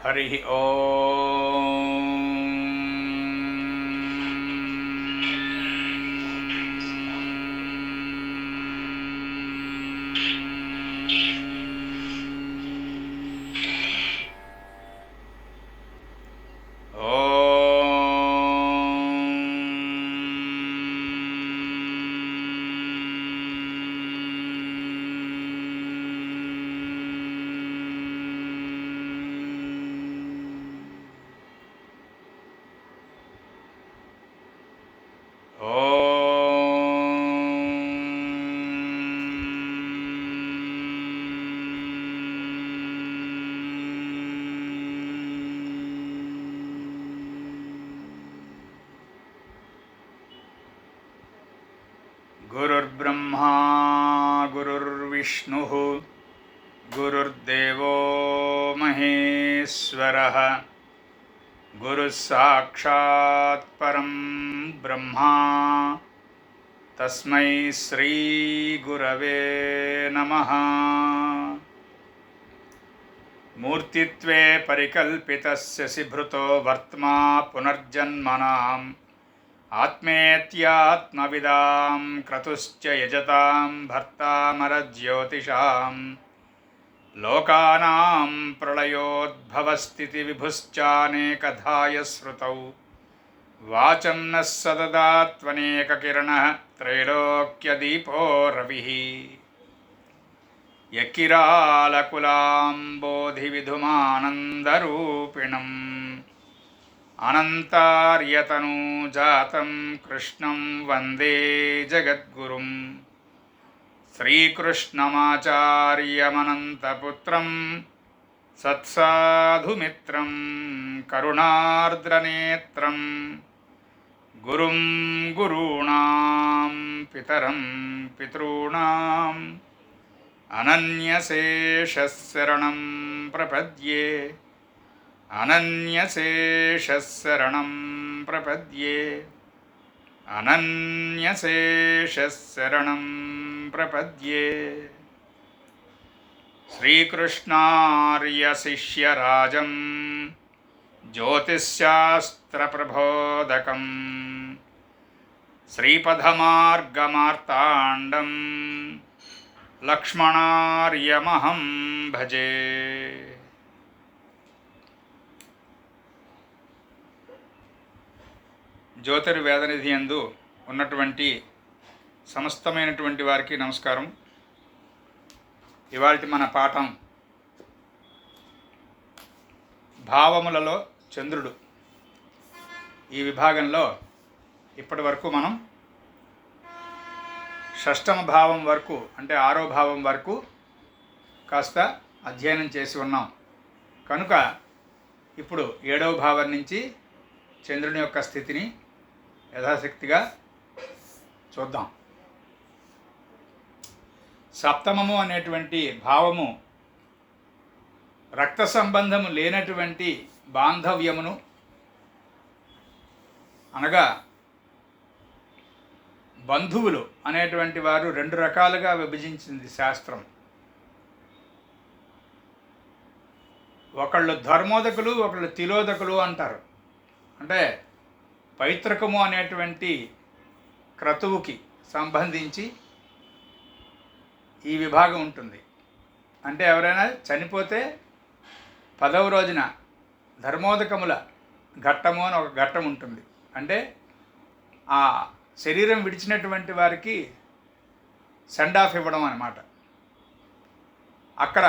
హరి ఓం. గురుర్బ్రహ్మా గురుర్విష్ణుః గురుర్దేవో మహేశ్వరః గురుః సాక్షాత్ పరం బ్రహ్మ తస్మై శ్రీ గురవే నమః. మూర్తిత్వే పరికల్పితస్య శిభృతో వర్త్మా పునర్జన్మనాం ఆత్మేత్యాత్మవిదాం క్రతుశ్చ యజతాం భర్తామరజ్యోతిషాం లోకానాం ప్రళయోద్భవస్థితి విభుశ్చానేకధాయ శ్రుతౌ వాచం నః సదదాత్వనేకకిరణః త్రైలోక్యదీపో రవిః యకిరాలకులాంబోధివిధుమానందరూపిణం అనంతార్యతనూజాతం కృష్ణం వందే జగద్గురుం శ్రీకృష్ణమాచార్యమనంతపుత్రం సత్సాధుమిత్రం కరుణార్ద్రనేత్రం గురుం గురూణాం పితరం పితॄణాం అనన్యశేషశరణం ప్రపద్యే అనన్యశేషశరణం ప్రపద్యే అనన్యశేషశరణం ప్రపద్యే. శ్రీకృష్ణార్యశిష్యరాజం జ్యోతిశ్శాస్త్రప్రబోధకం శ్రీపదమార్గమార్తాండం లక్ష్మణార్యమహం భజే. జ్యోతిర్వేదనిధి యందు ఉన్నటువంటి సమస్తమైనటువంటి వారికి నమస్కారం. ఇవాల్టి మన పాఠం భావములలో చంద్రుడు. ఈ విభాగంలో ఇప్పటి వరకు మనం షష్టమ భావం వరకు అంటే 6వ భావం వరకు కాస్త అధ్యయనం చేసి ఉన్నాం కనుక ఇప్పుడు 7వ భావం నుంచి చంద్రుని యొక్క స్థితిని యథాశక్తిగా చూద్దాం. సప్తమము అనేటువంటి భావము రక్త సంబంధము లేనటువంటి బాంధవ్యమును అనగా బంధువులు అనేటువంటి వారు 2 రకాలుగా విభజించింది శాస్త్రం. ఒకళ్ళు ధర్మోదకులు, ఒకళ్ళు తిలోదకులు అంటారు. అంటే పైతృకము అనేటువంటి క్రతువుకి సంబంధించి ఈ విభాగం ఉంటుంది. అంటే ఎవరైనా చనిపోతే 10వ రోజున ధర్మోదకముల ఘట్టము అని ఒక ఘట్టం ఉంటుంది. అంటే ఆ శరీరం విడిచినటువంటి వారికి సెండ్ ఆఫ్ ఇవ్వడం అన్నమాట. అక్కడ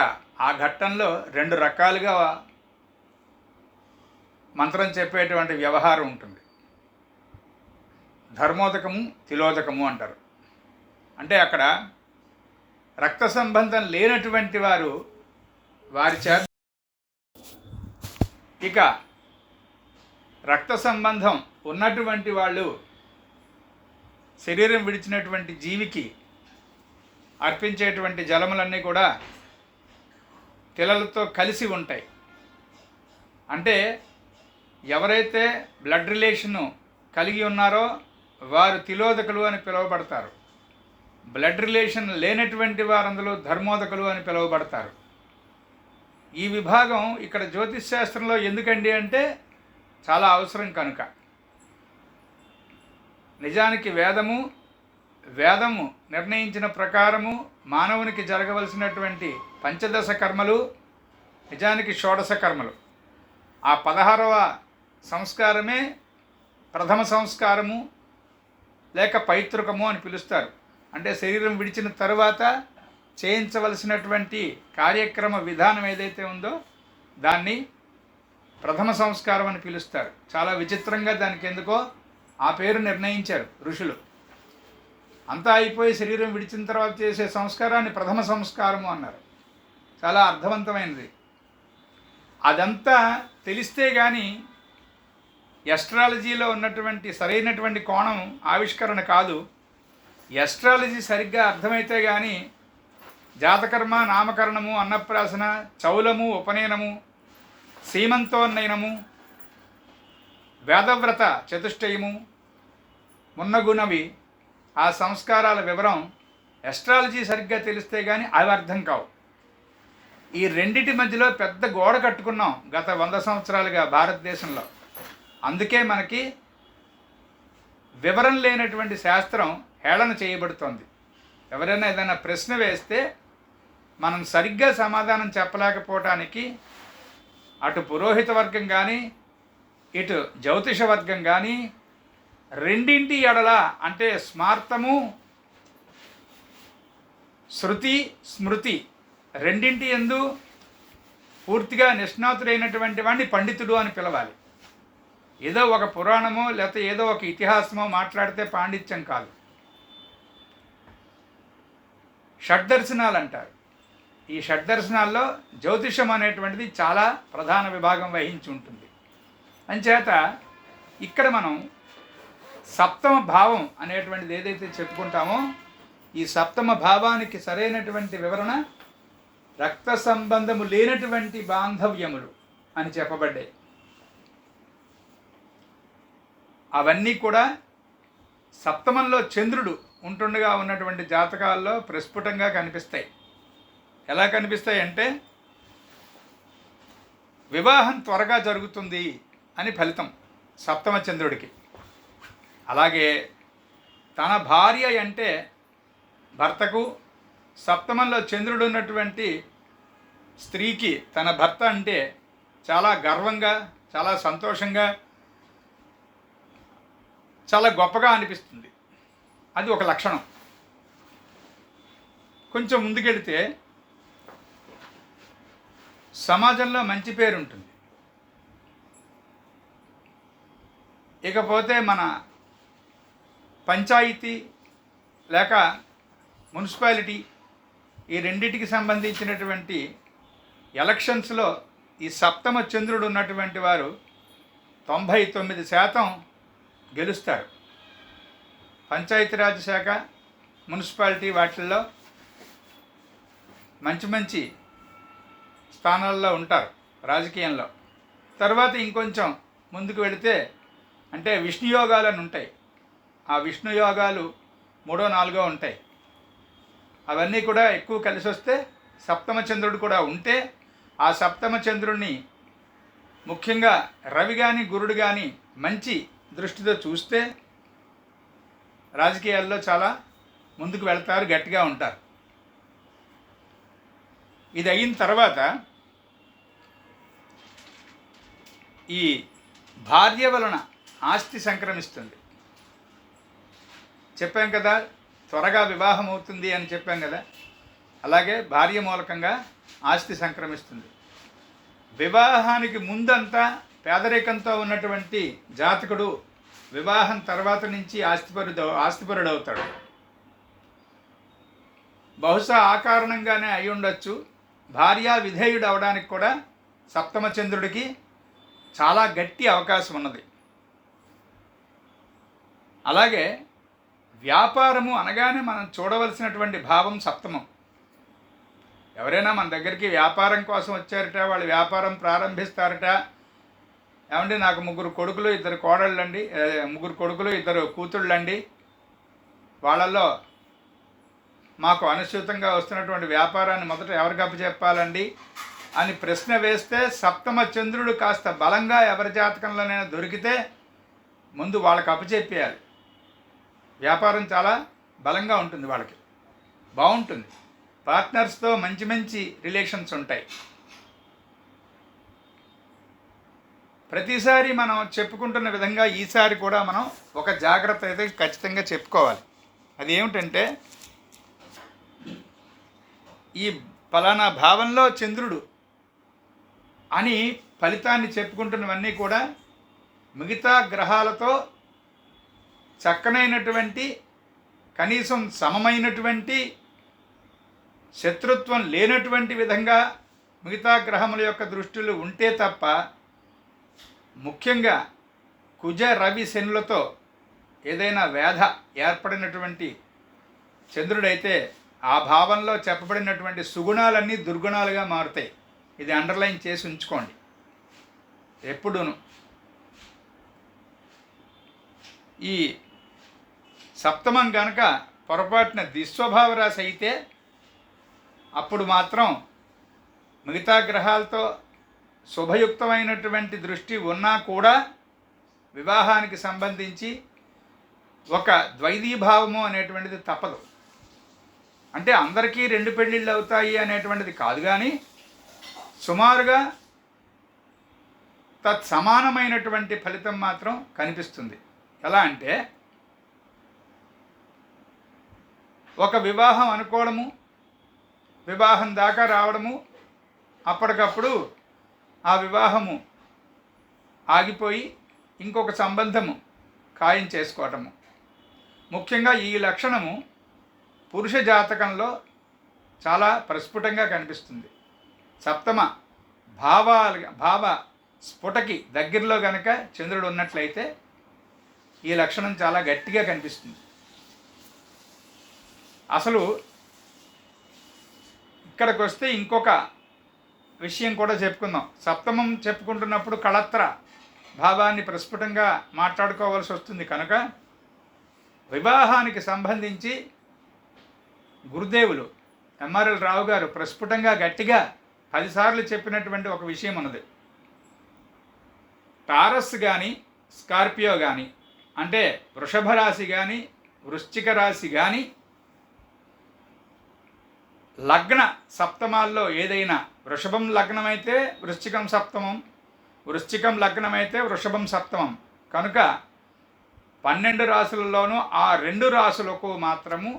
ఆ ఘట్టంలో 2 రకాలుగా మంత్రం చెప్పేటువంటి వ్యవహారం ఉంటుంది. ధర్మోదకము, తిలోదకము అంటారు. అంటే అక్కడ రక్త సంబంధం లేనటువంటి వారు వారి చేత, ఇక రక్త సంబంధం ఉన్నటువంటి వాళ్ళు శరీరం విడిచినటువంటి జీవికి అర్పించేటువంటి జలములన్నీ కూడా తిలలతో కలిసి ఉంటాయి. అంటే ఎవరైతే బ్లడ్ రిలేషను కలిగి ఉన్నారో వారు తిలోదకులు అని పిలువబడతారు. బ్లడ్ రిలేషన్ లేనటువంటి వారందరూ ధర్మోదకులు అని పిలువబడతారు. ఈ విభాగం ఇక్కడ జ్యోతిష్ శాస్త్రంలో ఎందుకండి అంటే చాలా అవసరం కనుక. నిజానికి వేదము నిర్ణయించిన ప్రకారము మానవునికి జరగవలసినటువంటి పంచదశ కర్మలు నిజానికి షోడశ కర్మలు. ఆ 16వ సంస్కారమే ప్రథమ సంస్కారము లేక పైతృకము అని పిలుస్తారు. అంటే శరీరం విడిచిన తరువాత చేయించవలసినటువంటి కార్యక్రమ విధానం ఏదైతే ఉందో దాన్ని ప్రథమ సంస్కారం అని పిలుస్తారు. చాలా విచిత్రంగా దానికి ఎందుకో ఆ పేరు నిర్ణయించారు ఋషులు. అంతా అయిపోయి శరీరం విడిచిన తర్వాత చేసే సంస్కారాన్ని ప్రథమ సంస్కారము అన్నారు. చాలా అర్థవంతమైనది. అదంతా తెలిస్తే కానీ ఎస్ట్రాలజీలో ఉన్నటువంటి సరైనటువంటి కోణం ఆవిష్కరణ కాదు. ఎస్ట్రాలజీ సరిగ్గా అర్థమైతే కానీ జాతకర్మ, నామకరణము, అన్నప్రాసన, చౌలము, ఉపనయనము, సీమంతోన్నయనము, వేదవ్రత చతుష్టయము మున్నగునవి ఆ సంస్కారాల వివరం ఎస్ట్రాలజీ సరిగ్గా తెలిస్తే కానీ అవి అర్థం కావు. ఈ రెండిటి మధ్యలో పెద్ద గోడ కట్టుకున్నాం గత 100 సంవత్సరాలుగా భారతదేశంలో. అందుకే మనకి వివరం లేనటువంటి శాస్త్రం హేళన చేయబడుతోంది. ఎవరైనా ఏదైనా ప్రశ్న వేస్తే మనం సరిగ్గా సమాధానం చెప్పలేకపోవటానికి అటు పురోహిత వర్గం కానీ ఇటు జ్యోతిష వర్గం కానీ రెండింటి ఎడల అంటే స్మార్తము, శృతి, స్మృతి రెండింటి యందు పూర్తిగా నిష్ణాతుడైనటువంటి వాడిని పండితుడు అని పిలవాలి. ఏదో ఒక పురాణమో లేకపోతే ఏదో ఒక ఇతిహాసమో మాట్లాడితే పాండిత్యం కాదు. షడ్దర్శనాలు అంటారు. ఈ షడ్దర్శనాల్లో జ్యోతిషం అనేటువంటిది చాలా ప్రధాన విభాగం వహించి ఉంటుంది. అంచేత ఇక్కడ మనం సప్తమ భావం అనేటువంటిది ఏదైతే చెప్పుకుంటామో ఈ సప్తమ భావానికి సరైనటువంటి వివరణ రక్త సంబంధము లేనటువంటి బాంధవ్యములు అని చెప్పబడ్డాయి. అవన్నీ కూడా సప్తమంలో చంద్రుడు ఉంటుండగా ఉన్నటువంటి జాతకాల్లో ప్రస్ఫుటంగా కనిపిస్తాయి. ఎలా కనిపిస్తాయి అంటే వివాహం త్వరగా జరుగుతుంది అని ఫలితం సప్తమ చంద్రుడికి. అలాగే తన భార్య అంటే భర్తకు, సప్తమంలో చంద్రుడు ఉన్నటువంటి స్త్రీకి తన భర్త అంటే చాలా గర్వంగా, చాలా సంతోషంగా, చాలా గొప్పగా అనిపిస్తుంది. అది ఒక లక్షణం. కొంచెం ముందుకెడితే సమాజంలో మంచి పేరు ఉంటుంది. ఇకపోతే మన పంచాయతీ లేక మున్సిపాలిటీ ఈ రెండింటికి సంబంధించినటువంటి ఎలక్షన్స్లో ఈ సప్తమ చంద్రుడు ఉన్నటువంటి వారు 99% గెలుస్తారు. పంచాయతీరాజ్ శాఖ, మున్సిపాలిటీ వాటిల్లో మంచి స్థానాల్లో ఉంటారు రాజకీయంలో. తర్వాత ఇంకొంచెం ముందుకు వెళితే అంటే విష్ణు యోగాలు అని ఉంటాయి. ఆ విష్ణు యోగాలు 3, 4 ఉంటాయి. అవన్నీ కూడా ఎక్కువ కలిసి వస్తే సప్తమ చంద్రుడు కూడా ఉంటే ఆ సప్తమ చంద్రుడిని ముఖ్యంగా రవి కానీ గురుడు కానీ మంచి దృష్టితో చూస్తే రాజకీయాల్లో చాలా ముందుకు వెళ్తారు, గట్టిగా ఉంటారు. ఇది అయిన తర్వాత ఈ భార్య వలన ఆస్తి సంక్రమిస్తుంది. చెప్పాం కదా, త్వరగా వివాహం అవుతుంది అని చెప్పాం కదా. అలాగే భార్య మూలకంగా ఆస్తి సంక్రమిస్తుంది. వివాహానికి ముందంతా పేదరికంతో ఉన్నటువంటి జాతకుడు వివాహం తర్వాత నుంచి ఆస్తిపరుడవుతాడు. బహుశా ఆ కారణంగానే అయి ఉండొచ్చు భార్య విధేయుడు అవడానికి కూడా సప్తమ చంద్రుడికి చాలా గట్టి అవకాశం ఉన్నది. అలాగే వ్యాపారము అనగానే మనం చూడవలసినటువంటి భావం సప్తమం. ఎవరైనా మన దగ్గరికి వ్యాపారం కోసం వచ్చారట, వాళ్ళు వ్యాపారం ప్రారంభిస్తారట. ఏమంటే నాకు 3 కొడుకులు 2 కోడళ్ళండి, 3 కొడుకులు 2 కూతుళ్ళండి, వాళ్ళల్లో మాకు అనుసూతంగా వస్తున్నటువంటి వ్యాపారాన్ని మొదట ఎవరికి అప్పచెప్పాలండి అని ప్రశ్న వేస్తే సప్తమ చంద్రుడు కాస్త బలంగా ఎవరి జాతకంలోనైనా దొరికితే ముందు వాళ్ళకి అప్పచెప్పేయాలి. వ్యాపారం చాలా బలంగా ఉంటుంది, వాళ్ళకి బాగుంటుంది, పార్ట్నర్స్తో మంచి మంచి రిలేషన్స్ ఉంటాయి. ప్రతిసారి మనం చెప్పుకుంటున్న విధంగా ఈసారి కూడా మనం ఒక జాగ్రత్త అయితే ఖచ్చితంగా చెప్పుకోవాలి. అది ఏమిటంటే, ఈ ఫలానా భావంలో చంద్రుడు అని ఫలితాన్ని చెప్పుకుంటున్నవన్నీ కూడా మిగతా గ్రహాలతో చక్కనైనటువంటి, కనీసం సమమైనటువంటి, శత్రుత్వం లేనటువంటి విధంగా మిగతా గ్రహముల యొక్క దృష్టిలు ఉంటే తప్ప, ముఖ్యంగా కుజ రవి శనులతో ఏదైనా వ్యాధ ఏర్పడినటువంటి చంద్రుడైతే ఆ భావంలో చెప్పబడినటువంటి సుగుణాలన్నీ దుర్గుణాలుగా మారుతాయి. ఇది అండర్లైన్ చేసి ఉంచుకోండి ఎప్పుడూను. ఈ సప్తమం కనుక పొరపాటున దుస్వభావ రాశి అయితే అప్పుడు మాత్రం మిగతా గ్రహాలతో శుభయుక్తమైనటువంటి దృష్టి ఉన్నా కూడా వివాహానికి సంబంధించి ఒక ద్వైధీభావము అనేటువంటిది తప్పదు. అంటే అందరికీ 2 పెళ్ళిళ్ళు అవుతాయి అనేటువంటిది కాదు, కానీ సుమారుగా తత్సమానమైనటువంటి ఫలితం మాత్రం కనిపిస్తుంది. ఎలా అంటే, ఒక వివాహం అనుకోవడము, వివాహం దాకా రావడము, అప్పటికప్పుడు ఆ వివాహము ఆగిపోయి ఇంకొక సంబంధము ఖాయం చేసుకోవటము. ముఖ్యంగా ఈ లక్షణము పురుష జాతకంలో చాలా ప్రస్ఫుటంగా కనిపిస్తుంది. సప్తమ భావ స్ఫుటకి దగ్గరలో గనక చంద్రుడు ఉన్నట్లయితే ఈ లక్షణం చాలా గట్టిగా కనిపిస్తుంది. అసలు ఇక్కడికి వస్తే ఇంకొక విషయం కూడా చెప్పుకుందాం. సప్తమం చెప్పుకుంటున్నప్పుడు కళత్ర భావాన్ని ప్రస్ఫుటంగా మాట్లాడుకోవాల్సి వస్తుంది కనుక వివాహానికి సంబంధించి గురుదేవులు ఎంఆర్ఎల్ రావు గారు ప్రస్ఫుటంగా గట్టిగా 10 సార్లు చెప్పినటువంటి ఒక విషయం ఉన్నది. టారస్ కానీ, స్కార్పియో కానీ, అంటే వృషభ రాశి కానీ, వృశ్చిక రాశి కానీ, లగ్న సప్తమాల్లో ఏదైనా, వృషభం లగ్నమైతే వృశ్చికం సప్తమం, వృశ్చికం లగ్నమైతే వృషభం సప్తమం కనుక 12 రాశులలోనూ ఆ 2 రాశులకు మాత్రము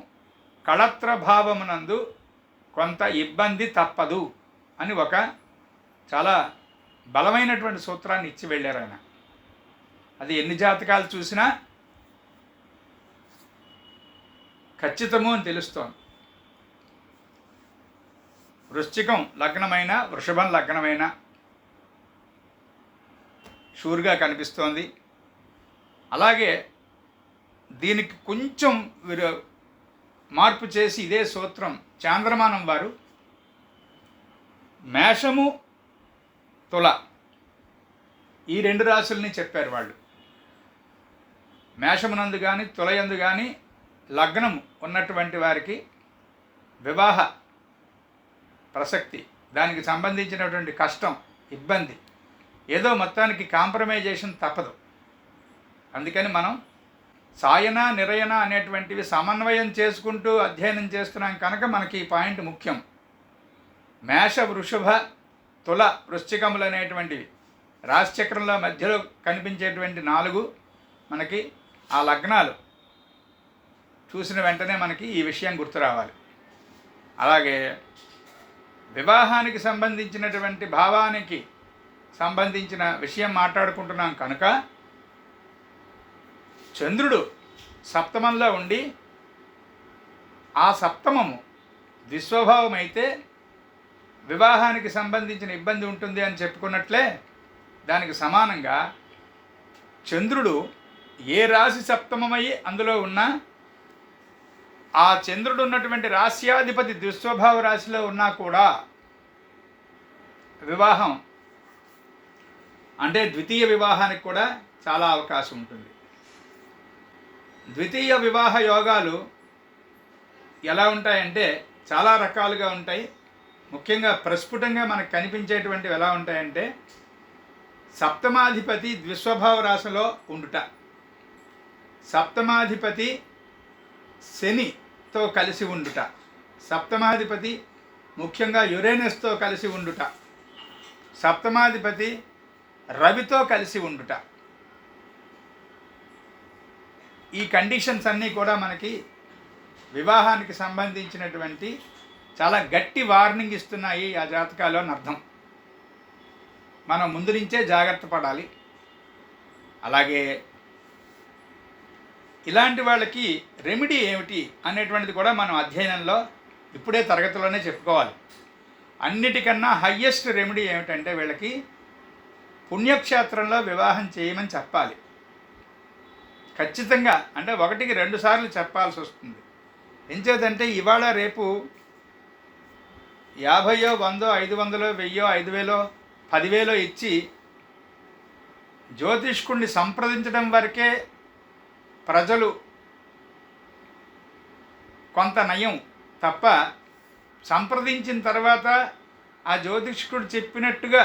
కళత్ర భావమునందు కొంత ఇబ్బంది తప్పదు అని ఒక చాలా బలమైనటువంటి సూత్రాన్ని ఇచ్చి వెళ్ళారు ఆయన. అది ఎన్ని జాతకాలు చూసినా ఖచ్చితము అని తెలుస్తోంది. వృశ్చికం లగ్నమైన, వృషభం లగ్నమైన షూర్గా కనిపిస్తోంది. అలాగే దీనికి కొంచెం మార్పు చేసి ఇదే సూత్రం చాంద్రమానం వారు మేషము, తుల ఈ 2 రాశుల్ని చెప్పారు. వాళ్ళు మేషమునందు కానీ తులయందు కానీ లగ్నం ఉన్నటువంటి వారికి వివాహ ప్రసక్తి, దానికి సంబంధించినటువంటి కష్టం, ఇబ్బంది, ఏదో మొత్తానికి కాంప్రమైజేషన్ తప్పదు. అందుకని మనం సాయన నిరయన అనేటువంటివి సమన్వయం చేసుకుంటూ అధ్యయనం చేస్తున్నాం కనుక మనకి ఈ పాయింట్ ముఖ్యం. మేష, వృషభ, తుల, వృశ్చికములు అనేటువంటివి రాశిచక్రంలో మధ్యలో కనిపించేటువంటి 4 మనకి ఆ లగ్నాలు చూసిన వెంటనే మనకి ఈ విషయం గుర్తు రావాలి. అలాగే వివాహానికి సంబంధించినటువంటి భావానికి సంబంధించిన విషయం మాట్లాడుకుంటున్నాం కనుక చంద్రుడు సప్తమంలో ఉండి ఆ సప్తమము ద్విస్వభావం అయితే వివాహానికి సంబంధించిన ఇబ్బంది ఉంటుంది అని చెప్పుకున్నట్లే, దానికి సమానంగా చంద్రుడు ఏ రాశి సప్తమమయ్యి అందులో ఉన్నా ఆ చంద్రుడు ఉన్నటువంటి రాశ్యాధిపతి దుస్వభావ రాశిలో ఉన్నా కూడా వివాహం అంటే ద్వితీయ వివాహానికి కూడా చాలా అవకాశం ఉంటుంది. ద్వితీయ వివాహ యోగాలు ఎలా ఉంటాయంటే చాలా రకాలుగా ఉంటాయి. ముఖ్యంగా ప్రస్ఫుటంగా మనకు కనిపించేటువంటివి ఎలా ఉంటాయంటే, సప్తమాధిపతి ద్విస్వభావ రాశిలో ఉండుట, సప్తమాధిపతి శనితో కలిసి ఉండుట, సప్తమాధిపతి ముఖ్యంగా యురేనస్తో కలిసి ఉండుట, సప్తమాధిపతి రవితో కలిసి ఉండుట. ఈ కండిషన్స్ అన్నీ కూడా మనకి వివాహానికి సంబంధించినటువంటి చాలా గట్టి వార్నింగ్ ఇస్తున్నాయి ఆ జాతకాలు అని అర్థం. మనం ముందు నుంచే జాగ్రత్త పడాలి. అలాగే ఇలాంటి వాళ్ళకి రెమెడీ ఏమిటి అనేటువంటిది కూడా మనం అధ్యయనంలో ఇప్పుడే తరగతిలోనే చెప్పుకోవాలి. అన్నిటికన్నా హయ్యెస్ట్ రెమెడీ ఏమిటంటే వీళ్ళకి పుణ్యక్షేత్రంలో వివాహం చేయమని చెప్పాలి. ఖచ్చితంగా, అంటే 1కి 2 సార్లు చెప్పాల్సి వస్తుంది. ఎంచేదంటే ఇవాళ రేపు 50, 100, 500, 1000, 5000, 10,000 ఇచ్చి జ్యోతిష్కుడిని సంప్రదించడం వరకే ప్రజలు కొంత నయం తప్ప, సంప్రదించిన తర్వాత ఆ జ్యోతిష్కుడు చెప్పినట్టుగా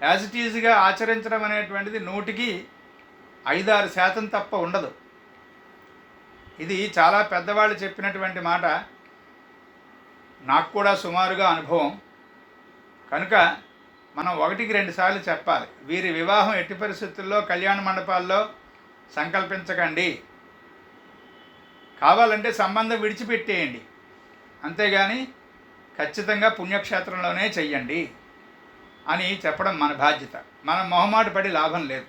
యాజ్ ఇట్ ఈజ్గా ఆచరించడం అనేటువంటిది 100కి 5-6% తప్ప ఉండదు. ఇది చాలా పెద్దవాళ్ళు చెప్పినటువంటి మాట, నాకు కూడా సుమారుగా అనుభవం. కనుక మనం 1కి 2 సార్లు చెప్పాలి. వీరి వివాహం ఎట్టి పరిస్థితుల్లో కళ్యాణ మండపాల్లో సంకల్పించకండి, కావాలంటే సంబంధం విడిచిపెట్టేయండి, అంతేగాని ఖచ్చితంగా పుణ్యక్షేత్రంలోనే చెయ్యండి అని చెప్పడం మన బాధ్యత. మనం మొహమాట పడి లాభం లేదు.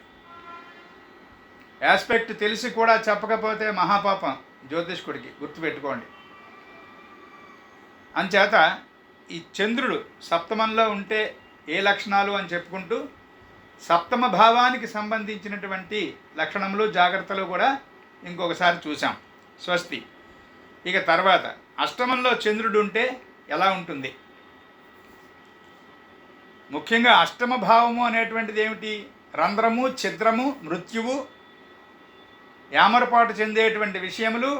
ఆస్పెక్ట్ తెలిసి కూడా చెప్పకపోతే మహాపాపం జ్యోతిష్కుడికి, గుర్తుపెట్టుకోండి. అంచేత ఈ చంద్రుడు సప్తమంలో ఉంటే ఏ లక్షణాలు అని చెప్పుకుంటూ సప్తమ భావానికి సంబంధించినటువంటి లక్షణములు జాగ్రత్తలు కూడా ఇంకొకసారి చూసాం. స్వస్తి. ఇక తర్వాత అష్టమంలో చంద్రుడు ఉంటే ఎలా ఉంటుంది? ముఖ్యంగా అష్టమ భావము అనేటువంటిది ఏమిటి? రంధ్రము, ఛిద్రము, మృత్యువు, యామరపాటు చెందేటువంటి విషయములు,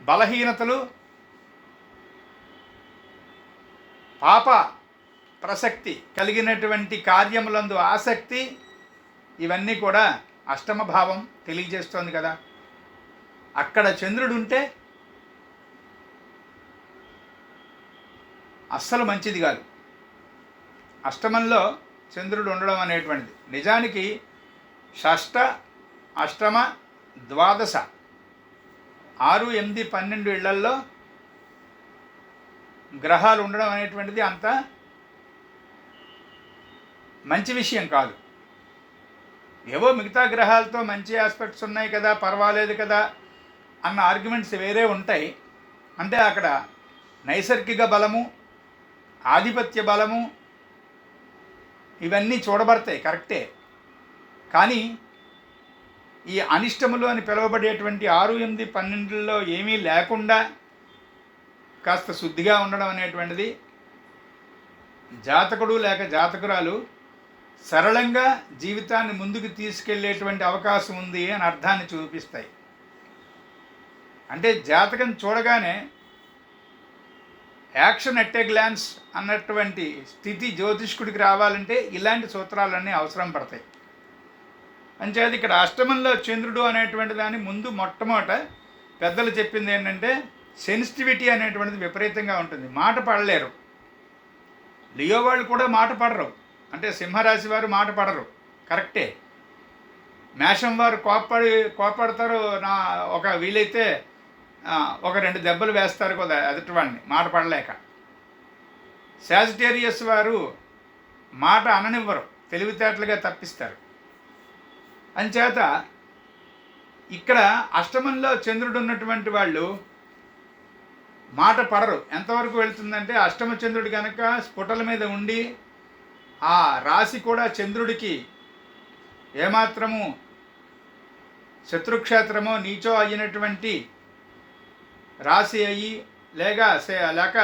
బలహీనతలు, పాప ప్రసక్తి కలిగినటువంటి కార్యములందు ఆసక్తి, ఇవన్నీ కూడా అష్టమ భావం తెలియజేస్తోంది కదా. అక్కడ చంద్రుడు ఉంటే అస్సలు మంచిది కాదు. అష్టమంలో చంద్రుడు ఉండడం అనేటువంటిది నిజానికి షష్ఠ, అష్టమ, ద్వాదశ 6, 8, 12 ఇళ్లల్లో గ్రహాలు ఉండడం అనేటువంటిది అంత మంచి విషయం కాదు. ఏవో మిగతా గ్రహాలతో మంచి ఆస్పెక్ట్స్ ఉన్నాయి కదా, పర్వాలేదు కదా అన్న ఆర్గ్యుమెంట్స్ వేరే ఉంటాయి. అంటే అక్కడ నైసర్గిక బలము, ఆధిపత్య బలము ఇవన్నీ చూడబడతాయి, కరెక్టే. కానీ ఈ అనిష్టములు అని పిలువబడేటువంటి 6, 8, 12లో ఏమీ లేకుండా కాస్త శుద్ధిగా ఉండడం అనేటువంటిది జాతకుడు లేక జాతకురాలు సరళంగా జీవితాన్ని ముందుకు తీసుకెళ్లేటువంటి అవకాశం ఉంది అని అర్థాన్ని చూపిస్తాయి. అంటే జాతకం చూడగానే యాక్షన్ ఎట్ ఏ గ్లాన్స్ అన్నటువంటి స్థితి జ్యోతిష్కుడికి రావాలంటే ఇలాంటి సూత్రాలన్నీ అవసరం పడతాయి. అంచేది ఇక్కడ అష్టమంలో చంద్రుడు అనేటువంటి దాని ముందు మొట్టమొదట పెద్దలు చెప్పింది ఏంటంటే సెన్సిటివిటీ అనేటువంటిది విపరీతంగా ఉంటుంది. మాట పడలేరు. లియో వాళ్ళు కూడా మాట పడరు, అంటే సింహరాశి వారు మాట పడరు, కరెక్టే. మేషం వారు కోపడతారు, ఒక వీలైతే ఒక 2 దెబ్బలు వేస్తారు కదా ఎదుటివాడిని మాట పడలేక. సాజిటేరియస్ వారు మాట అననివ్వరు, తెలివితేటలుగా తప్పిస్తారు. అంచేత ఇక్కడ అష్టమంలో చంద్రుడు ఉన్నటువంటి వాళ్ళు మాట పడరు. ఎంతవరకు వెళ్తుందంటే అష్టమ చంద్రుడు కనుక స్ఫుటల మీద ఉండి ఆ రాశి కూడా చంద్రుడికి ఏమాత్రము శత్రుక్షేత్రమో నీచో అయినటువంటి రాశి అయ్యి లేక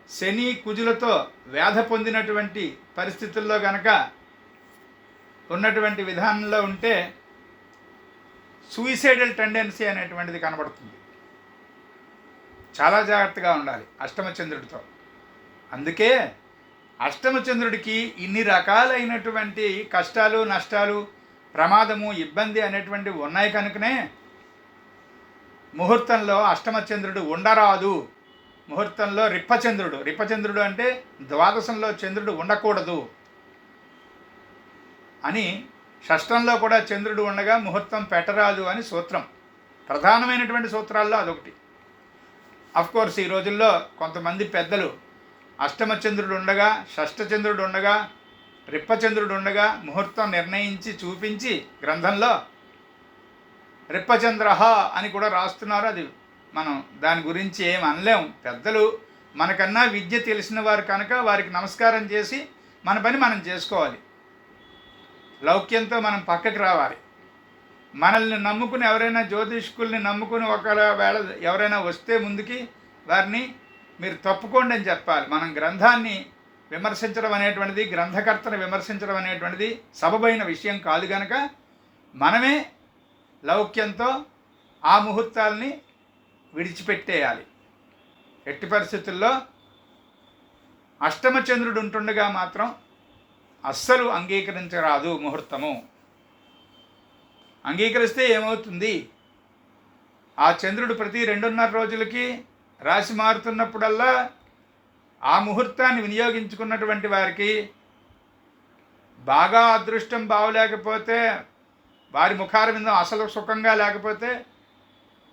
శని కుజులతో వ్యాధ పొందినటువంటి పరిస్థితుల్లో కనుక ఉన్నటువంటి విధానంలో ఉంటే సూయిసైడల్ టెండెన్సీ అనేటువంటిది కనబడుతుంది. చాలా జాగ్రత్తగా ఉండాలి అష్టమ చంద్రుడితో. అందుకే అష్టమ చంద్రుడికి ఇన్ని రకాలైనటువంటి కష్టాలు, నష్టాలు, ప్రమాదము, ఇబ్బంది అనేటువంటివి ఉన్నాయి కనుకనే ముహూర్తంలో అష్టమ చంద్రుడు ఉండరాదు. ముహూర్తంలో రిప్పచంద్రుడు అంటే ద్వాదశంలో చంద్రుడు ఉండకూడదు అని, షష్టంలో కూడా చంద్రుడు ఉండగా ముహూర్తం పెట్టరాదు అని సూత్రం. ప్రధానమైనటువంటి సూత్రాల్లో అదొకటి. అఫ్కోర్స్ ఈ రోజుల్లో కొంతమంది పెద్దలు అష్టమ చంద్రుడు ఉండగా, షష్టచంద్రుడు ఉండగా, రిప్పచంద్రుడు ఉండగా ముహూర్తం నిర్ణయించి చూపించి గ్రంథంలో రిప్పచంద్రహ అని కూడా రాస్తున్నారు. అది మనం దాని గురించి ఏం అనలేం. పెద్దలు మనకన్నా విద్య తెలిసిన వారు కనుక వారికి నమస్కారం చేసి మన పని మనం చేసుకోవాలి. లౌక్యంతో మనం పక్కకి రావాలి. మనల్ని నమ్ముకుని ఎవరైనా జ్యోతిష్కుల్ని నమ్ముకుని ఒకవేళ ఎవరైనా వస్తే ముందుకి వారిని మీరు తప్పుకోండి అని చెప్పాలి. మనం గ్రంథాన్ని విమర్శించడం అనేటువంటిది, గ్రంథకర్తను విమర్శించడం అనేటువంటిది సబబైన విషయం కాదు కనుక మనమే లౌక్యంతో ఆ ముహూర్తాలని విడిచిపెట్టేయాలి. ఎట్టి పరిస్థితుల్లో అష్టమ చంద్రుడు ఉంటుండగా మాత్రం అస్సలు అంగీకరించరాదు ముహూర్తము. అంగీకరిస్తే ఏమవుతుంది? ఆ చంద్రుడు ప్రతి 2.5 రోజులకి రాశి మారుతున్నప్పుడల్లా ఆ ముహూర్తాన్ని వినియోగించుకున్నటువంటి వారికి బాగా అదృష్టం బాగోలేకపోతే, వారి ముఖార మీద అసలు సుఖంగా లేకపోతే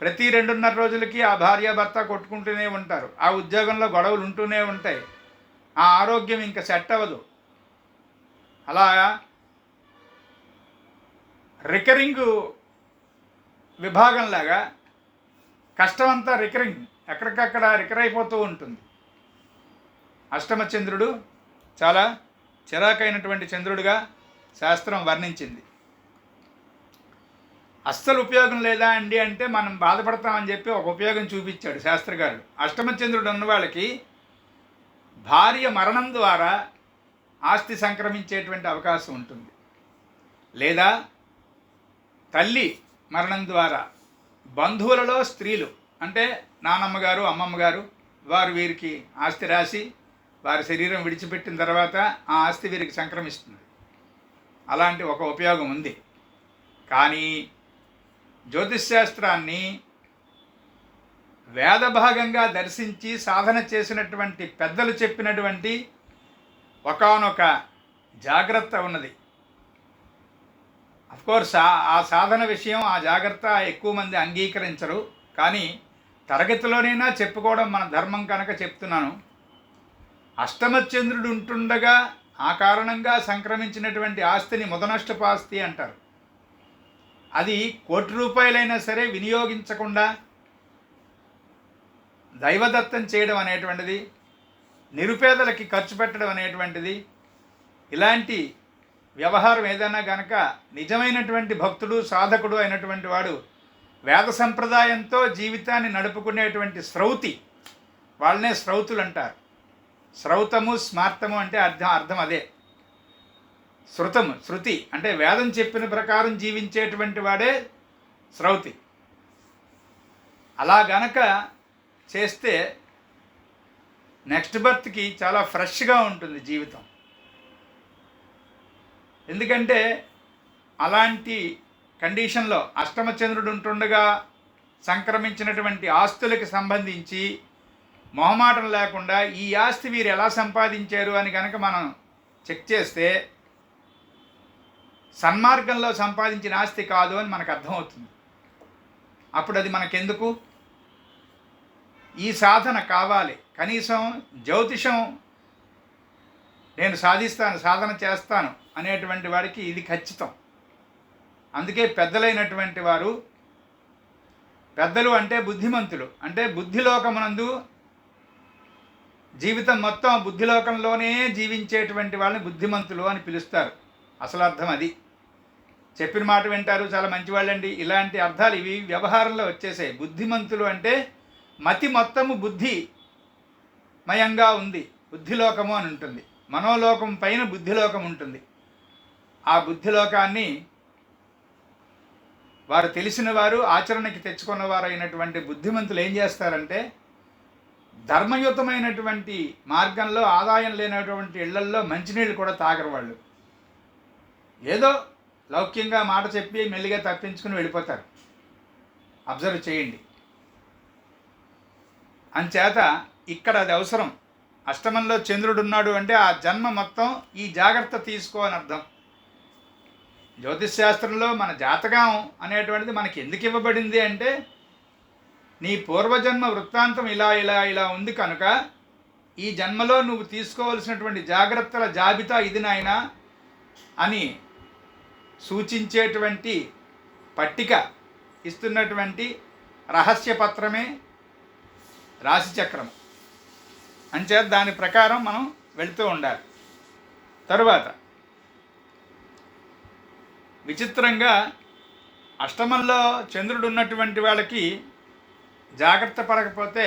ప్రతి 2.5 రోజులకి ఆ భార్యాభర్త కొట్టుకుంటూనే ఉంటారు. ఆ ఉద్యోగంలో గొడవలు ఉంటూనే ఉంటాయి. ఆ ఆరోగ్యం ఇంకా సెట్ అవ్వదు. అలా రికరింగ్ విభాగంలాగా కష్టమంతా ఎక్కడికక్కడ రికర్ అయిపోతూ ఉంటుంది. అష్టమ చంద్రుడు చాలా చిరాకైనటువంటి చంద్రుడిగా శాస్త్రం వర్ణించింది. అస్సలు ఉపయోగం లేదా అండి అంటే మనం బాధపడతామని చెప్పి ఒక ఉపయోగం చూపించాడు శాస్త్రగారు. అష్టమ చంద్రుడు ఉన్న వాళ్ళకి భార్య మరణం ద్వారా ఆస్తి సంక్రమించేటువంటి అవకాశం ఉంటుంది, లేదా తల్లి మరణం ద్వారా బంధువులలో స్త్రీలు అంటే నానమ్మగారు, అమ్మమ్మగారు, వారు వీరికి ఆస్తి రాసి వారి శరీరం విడిచిపెట్టిన తర్వాత ఆ ఆస్తి వీరికి సంక్రమిస్తుంది. అలాంటి ఒక ఉపయోగం ఉంది. కానీ జ్యోతిష్శాస్త్రాన్ని వేదభాగంగా దర్శించి సాధన చేసినటువంటి పెద్దలు చెప్పినటువంటి ఒకానొక జాగ్రత్త ఉన్నది. అఫ్కోర్స్ ఆ సాధన విషయం, ఆ జాగ్రత్త ఎక్కువ మంది అంగీకరించరు. కానీ తరగతిలోనైనా చెప్పుకోవడం మన ధర్మం కనుక చెప్తున్నాను. అష్టమచంద్రుడు ఉంటుండగా ఆ కారణంగా సంక్రమించినటువంటి ఆస్తిని ముదనష్టపు ఆస్తి అంటారు. అది 1,00,00,000 రూపాయలైనా సరే వినియోగించకుండా దైవదత్తం చేయడం అనేటువంటిది, నిరుపేదలకి ఖర్చు పెట్టడం అనేటువంటిది, ఇలాంటి వ్యవహారం ఏదైనా గనక నిజమైనటువంటి భక్తుడు, సాధకుడు అయినటువంటి వాడు వేద సంప్రదాయంతో జీవితాన్ని నడుపుకునేటువంటి శ్రౌతి, వాళ్ళనే శ్రౌతులు అంటారు. శ్రౌతము, స్మార్తము అంటే అర్థం అదే. శృతము, శృతి అంటే వేదం చెప్పిన ప్రకారం జీవించేటువంటి వాడే శ్రౌతి. అలా గనక చేస్తే నెక్స్ట్ బర్త్కి చాలా ఫ్రెష్గా ఉంటుంది జీవితం. ఎందుకంటే అలాంటి కండిషన్లో అష్టమచంద్రుడు ఉంటుండగా సంక్రమించినటువంటి ఆస్తులకు సంబంధించి మొహమాటం లేకుండా ఈ ఆస్తి వీరు ఎలా సంపాదించారు అని కనుక మనం చెక్ చేస్తే సన్మార్గంలో సంపాదించిన ఆస్తి కాదు అని మనకు అర్థమవుతుంది. అప్పుడు అది మనకెందుకు? ఈ సాధన కావాలి. కనీసం జ్యోతిషం నేను సాధిస్తాను, సాధన చేస్తాను అనేటువంటి వాడికి ఇది ఖచ్చితం. అందుకే పెద్దలైనటువంటి వారు, పెద్దలు అంటే బుద్ధిమంతులు, అంటే బుద్ధిలోకమునందు జీవితం మొత్తం బుద్ధిలోకంలోనే జీవించేటువంటి వాళ్ళని బుద్ధిమంతులు అని పిలుస్తారు. అసలు అర్థం అది. చెప్పిన మాట వింటారు, చాలా మంచివాళ్ళండి, ఇలాంటి అర్థాలు ఇవి వ్యవహారంలో వచ్చేసాయి. బుద్ధిమంతులు అంటే మతి మొత్తము బుద్ధిమయంగా ఉంది, బుద్ధిలోకము అని ఉంటుంది. మనోలోకం పైన బుద్ధిలోకం ఉంటుంది. ఆ బుద్ధిలోకాన్ని వారు తెలిసిన వారు, ఆచరణకి తెచ్చుకున్నవారు అయినటువంటి బుద్ధిమంతులు ఏం చేస్తారంటే ధర్మయుతమైనటువంటి మార్గంలో ఆదాయం లేనటువంటి ఇళ్లల్లో మంచినీళ్ళు కూడా తాగరు వాళ్ళు. ఏదో లౌక్యంగా మాట చెప్పి మెల్లిగా తప్పించుకుని వెళ్ళిపోతారు. అబ్జర్వ్ చేయండి. అంచేత ఇక్కడ అది అవసరం. అష్టమంలో చంద్రుడు ఉన్నాడు అంటే ఆ జన్మ మొత్తం ఈ జాగ్రత్త తీసుకో అని అర్థం. జ్యోతిష్ శాస్త్రంలో మన జాతకం అనేటువంటిది మనకి ఎందుకు ఇవ్వబడింది అంటే, నీ పూర్వజన్మ వృత్తాంతం ఇలా ఇలా ఇలా ఉంది కనుక ఈ జన్మలో నువ్వు తీసుకోవలసినటువంటి జాగ్రత్తల జాబితా ఇది నాయనా అని సూచించేటువంటి పట్టిక ఇస్తున్నటువంటి రహస్య పత్రమే రాశిచక్రం. అంచేత దాని ప్రకారం మనం వెళుతూ ఉండాలి. తరువాత విచిత్రంగా అష్టమంలో చంద్రుడు ఉన్నటువంటి వాళ్ళకి జాగ్రత్త పడకపోతే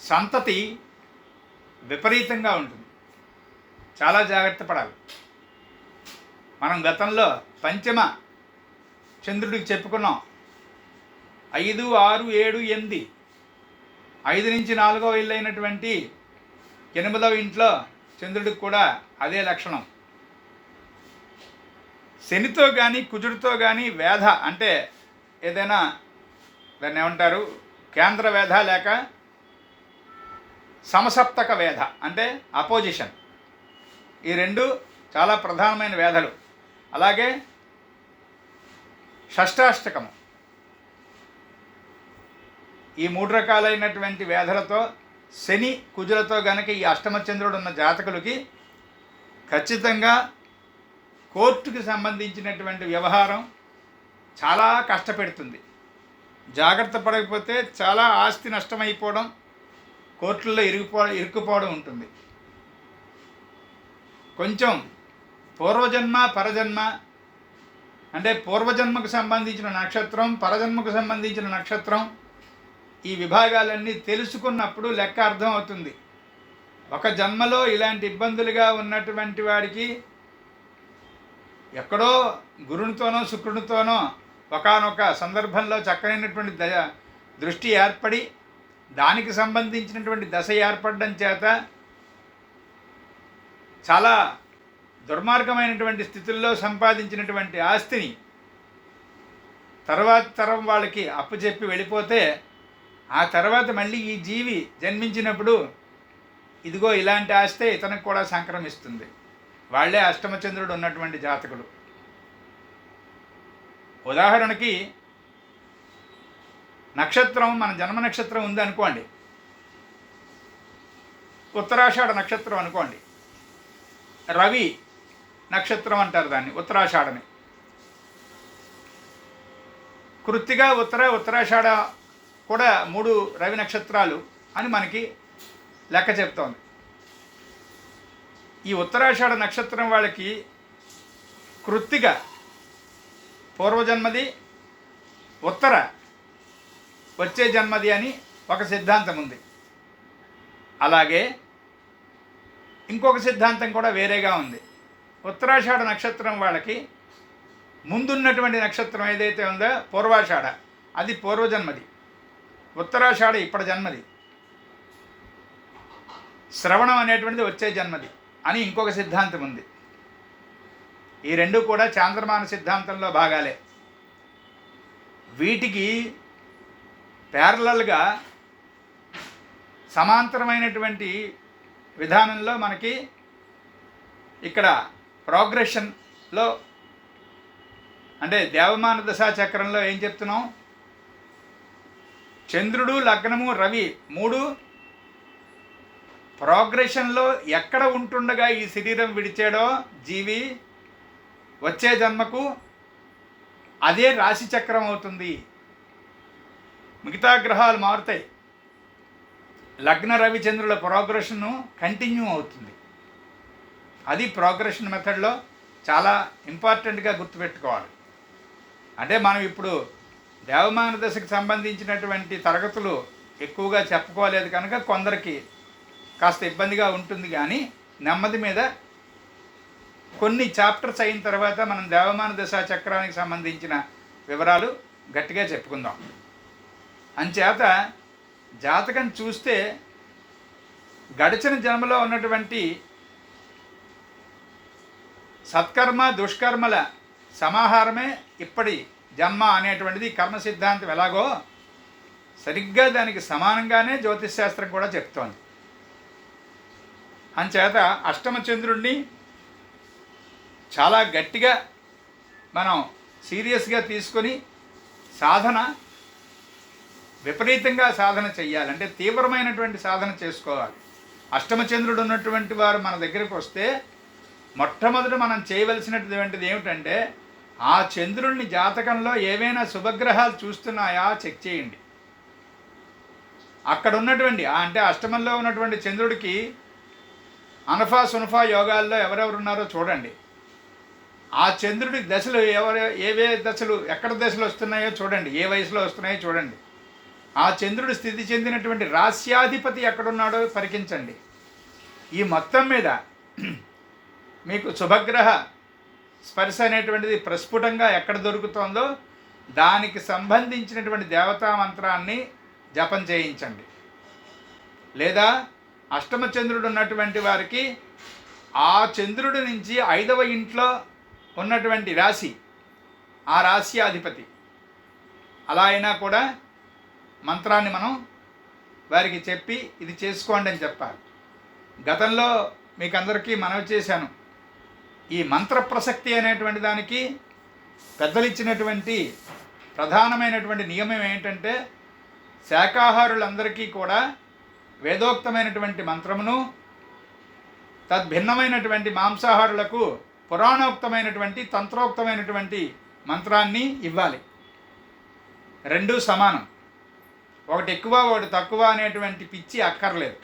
సంతతి విపరీతంగా ఉంటుంది. చాలా జాగ్రత్త పడాలి. మనం గతంలో పంచమ చంద్రుడికి చెప్పుకున్నాం. 5, 6, 7, 8 5 నుంచి 4వ ఇల్లు అయినటువంటి 8వ ఇంట్లో చంద్రుడికి కూడా అదే లక్షణం. శనితో కానీ కుజుడితో కానీ వేధ అంటే ఏదైనా దాన్ని ఏమంటారు, కేంద్ర వేధ లేక సమసప్తక వేధ అంటే అపోజిషన్. ఈ రెండు చాలా ప్రధానమైన వేధలు. అలాగే షష్టాష్టకము. ఈ 3 రకాలైనటువంటి వేధలతో శని కుజులతో గనక ఈ అష్టమచంద్రుడు ఉన్న జాతకులకి ఖచ్చితంగా కోర్టుకి సంబంధించినటువంటి వ్యవహారం చాలా కష్టపెడుతుంది. జాగ్రత్త పడకపోతే చాలా ఆస్తి నష్టమైపోవడం, కోర్టుల్లో ఇరుక్కుపోవడం ఉంటుంది. కొంచెం పూర్వజన్మ పరజన్మ అంటే పూర్వజన్మకు సంబంధించిన నక్షత్రం, పరజన్మకు సంబంధించిన నక్షత్రం, ఈ విభాగాలన్నీ తెలుసుకున్నప్పుడు లెక్క అర్థం అవుతుంది. ఒక జన్మలో ఇలాంటి ఇబ్బందులుగా ఉన్నటువంటి వాడికి ఎక్కడో గురునితోనో శుక్రునితోనో ఒకానొక సందర్భంలో చక్కనైనటువంటి దృష్టి ఏర్పడి దానికి సంబంధించినటువంటి దశ ఏర్పడడం చేత చాలా దుర్మార్గమైనటువంటి స్థితుల్లో సంపాదించినటువంటి ఆస్తిని తర్వాత తరం వాళ్ళకి అప్పుచెప్పి వెళ్ళిపోతే ఆ తర్వాత మళ్ళీ ఈ జీవి జన్మించినప్పుడు ఇదిగో ఇలాంటి ఆస్తే ఇతనికి కూడా సంక్రమిస్తుంది. వాళ్ళే అష్టమచంద్రుడు ఉన్నటువంటి జాతకులు. ఉదాహరణకి నక్షత్రం, మన జన్మ నక్షత్రం ఉందనుకోండి, ఉత్తరాషాఢ నక్షత్రం అనుకోండి. రవి నక్షత్రం అంటారు దాన్ని, ఉత్తరాషాఢని. కృత్తిక, ఉత్తరాషాఢ కూడా 3 రవి నక్షత్రాలు అని మనకి లెక్క చెప్తోంది. ఈ ఉత్తరాషాఢ నక్షత్రం వాళ్ళకి కృత్తిక పూర్వజన్మది, ఉత్తర వచ్చే జన్మది అని ఒక సిద్ధాంతం ఉంది. అలాగే ఇంకొక సిద్ధాంతం కూడా వేరేగా ఉంది. ఉత్తరాషాఢ నక్షత్రం వాళ్ళకి ముందున్నటువంటి నక్షత్రం ఏదైతే ఉందో పూర్వాషాఢ, అది పూర్వజన్మది. ఉత్తరాషాఢ ఇప్పటి జన్మది. శ్రవణం అనేటువంటిది వచ్చే జన్మది అని ఇంకొక సిద్ధాంతం ఉంది. ఈ రెండు కూడా చాంద్రమాన సిద్ధాంతంలో భాగాలే. వీటికి ప్యారలల్గా సమాంతరమైనటువంటి విధానంలో మనకి ఇక్కడ ప్రోగ్రెషన్లో అంటే దేవమాన దశా చక్రంలో ఏం చెప్తున్నాం, చంద్రుడు, లగ్నము, రవి 3 ప్రోగ్రెషన్లో ఎక్కడ ఉంటుండగా ఈ శరీరం విడిచాడో జీవి వచ్చే జన్మకు అదే రాశి చక్రం అవుతుంది. మిగతా గ్రహాలు మారుతాయి, లగ్న రవి చంద్రుల ప్రోగ్రెషన్ కంటిన్యూ అవుతుంది. అది ప్రోగ్రెషన్ మెథడ్లో చాలా ఇంపార్టెంట్గా గుర్తుపెట్టుకోవాలి. అంటే మనం ఇప్పుడు దేవమాన దశకు సంబంధించినటువంటి తరగతులు ఎక్కువగా చెప్పుకోలేదు కనుక కొందరికి కాస్త ఇబ్బందిగా ఉంటుంది. కానీ నెమ్మది మీద కొన్ని చాప్టర్స్ అయిన తర్వాత మనం దేవమాన దశా చక్రానికి సంబంధించిన వివరాలు గట్టిగా చెప్పుకుందాం. అంచేత జాతకం చూస్తే గడిచిన జన్మలో ఉన్నటువంటి సత్కర్మ దుష్కర్మల సమాహారమే ఇప్పటి జన్మ అనేటువంటిది కర్మ సిద్ధాంతం ఎలాగో సరిగ్గా దానికి సమానంగానే జ్యోతిష్ శాస్త్రం కూడా చెప్తోంది. అంచేత అష్టమ చంద్రుడిని చాలా గట్టిగా మనం సీరియస్గా తీసుకొని సాధన విపరీతంగా సాధన చెయ్యాలి. అంటే తీవ్రమైనటువంటి సాధన చేసుకోవాలి. అష్టమ చంద్రుడు ఉన్నటువంటి వారు మన దగ్గరికి వస్తే మొట్టమొదట మనం చేయవలసినటువంటిది ఏమిటంటే ఆ చంద్రుడిని జాతకంలో ఏవైనా శుభగ్రహాలు చూస్తున్నాయా చెక్ చేయండి. అక్కడ ఉన్నటువంటి అంటే అష్టమంలో ఉన్నటువంటి చంద్రుడికి అనఫా సునఫా యోగాల్లో ఎవరెవరు ఉన్నారో చూడండి. ఆ చంద్రుడి దశలు ఏవే దశలు ఎక్కడ దశలు వస్తున్నాయో చూడండి, ఏ వయసులో వస్తున్నాయో చూడండి. ఆ చంద్రుడు స్థితి చెందినటువంటి రాస్యాధిపతి ఎక్కడున్నాడో పరికించండి. ఈ మొత్తం మీద మీకు శుభగ్రహ స్పర్శ అనేటువంటిది ప్రస్ఫుటంగా ఎక్కడ దొరుకుతుందో దానికి సంబంధించినటువంటి దేవతా మంత్రాన్ని జపం చేయించండి. లేదా అష్టమ చంద్రుడు ఉన్నటువంటి వారికి ఆ చంద్రుడి నుంచి 5వ ఇంట్లో ఉన్నటువంటి రాశి ఆ రాశ్యాధిపతి అలా అయినా కూడా మంత్రాన్ని మనం వారికి చెప్పి ఇది చేసుకోండి అని చెప్పాలి. గతంలో మీకు అందరికీ మనవి చేశాను. ఈ మంత్ర ప్రసక్తి అనేటువంటి దానికి పెద్దలు ఇచ్చినటువంటి ప్రధానమైనటువంటి నియమం ఏంటంటే శాకాహారులందరికీ కూడా వేదోక్తమైనటువంటి మంత్రమును, తద్భిన్నమైనటువంటి మాంసాహారులకు పురాణోక్తమైనటువంటి తంత్రోక్తమైనటువంటి మంత్రాన్ని ఇవ్వాలి. రెండూ సమానం. ఒకటి ఎక్కువ ఒకటి తక్కువ అనేటువంటి పిచ్చి అక్కర్లేదు.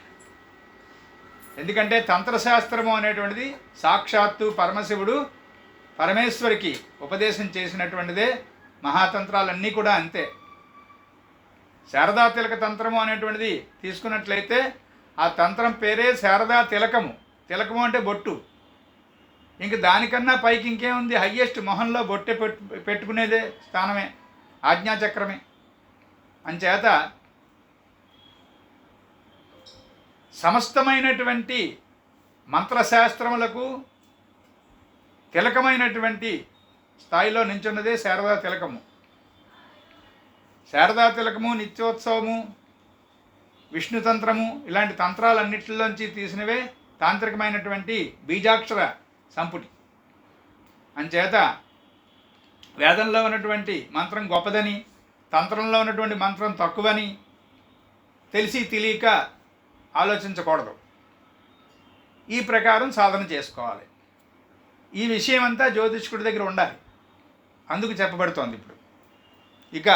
ఎందుకంటే తంత్రశాస్త్రము అనేటువంటిది సాక్షాత్తు పరమశివుడు పరమేశ్వరికి ఉపదేశం చేసినటువంటిదే. మహాతంత్రాలన్నీ కూడా అంతే. శారదా తిలక తంత్రము అనేటువంటిది తీసుకున్నట్లయితే ఆ తంత్రం పేరే శారదా తిలకము. తిలకము అంటే బొట్టు. ఇంక దానికన్నా పైకి ఇంకేముంది? హయ్యెస్ట్ మొహంలో బొట్టె పెట్టుకునేదే స్థానమే, ఆజ్ఞాచక్రమే. అంచేత సమస్తమైనటువంటి మంత్రశాస్త్రములకు తిలకమైనటువంటి స్థాయిలో నించున్నదే శారదా తిలకము. శారదా తిలకము, నిత్యోత్సవము, విష్ణుతంత్రము ఇలాంటి తంత్రాలన్నిటిలోంచి తీసినవే తాంత్రికమైనటువంటి బీజాక్షర సంపుటి. అంచేత వేదంలో ఉన్నటువంటి మంత్రం గొప్పదని, తంత్రంలో ఉన్నటువంటి మంత్రం తక్కువని తెలిసి తెలియక ఆలోచించకూడదు. ఈ ప్రకారం సాధన చేసుకోవాలి. ఈ విషయం అంతా జ్యోతిష్కుడి దగ్గర ఉండాలి. అందుకు చెప్పబడుతోంది ఇప్పుడు. ఇక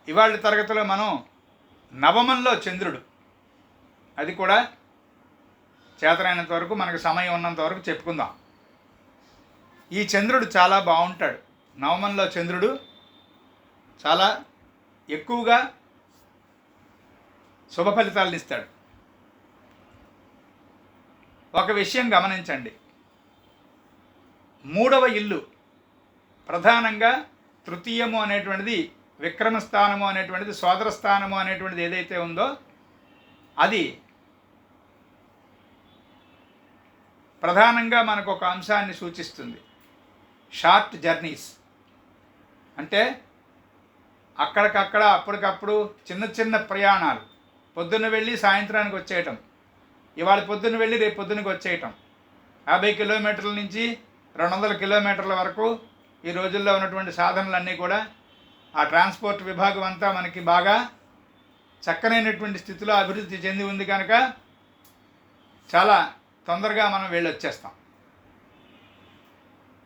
ఇవాళ తరగతిలో మనం నవమంలో చంద్రుడు, అది కూడా చేతనైనంత వరకు మనకు సమయం ఉన్నంత వరకు చెప్పుకుందాం. ఈ చంద్రుడు చాలా బాగుంటాడు. నవమంలో చంద్రుడు చాలా ఎక్కువగా శుభ ఫలితాలను ఇస్తాడు. ఒక విషయం గమనించండి. 3వ ఇల్లు ప్రధానంగా తృతీయము అనేటువంటిది, విక్రమస్థానము అనేటువంటిది, సోదర స్థానము అనేటువంటిది ఏదైతే ఉందో అది ప్రధానంగా మనకు ఒక అంశాన్ని సూచిస్తుంది. షార్ట్ జర్నీస్ అంటే అక్కడికక్కడ అప్పటికప్పుడు చిన్న చిన్న ప్రయాణాలు. పొద్దున్న వెళ్ళి సాయంత్రానికి వచ్చేయటం, ఇవాళ పొద్దున్న వెళ్ళి రేపు పొద్దునకి వచ్చేయటం. 50 కిలోమీటర్ల నుంచి 200 కిలోమీటర్ల వరకు ఈ రోజుల్లో ఉన్నటువంటి సాధనలన్నీ కూడా ఆ ట్రాన్స్పోర్ట్ విభాగం అంతా మనకి బాగా చక్కనైనటువంటి స్థితిలో అభివృద్ధి చెంది ఉంది కనుక చాలా తొందరగా మనం వెళ్ళొచ్చేస్తాం.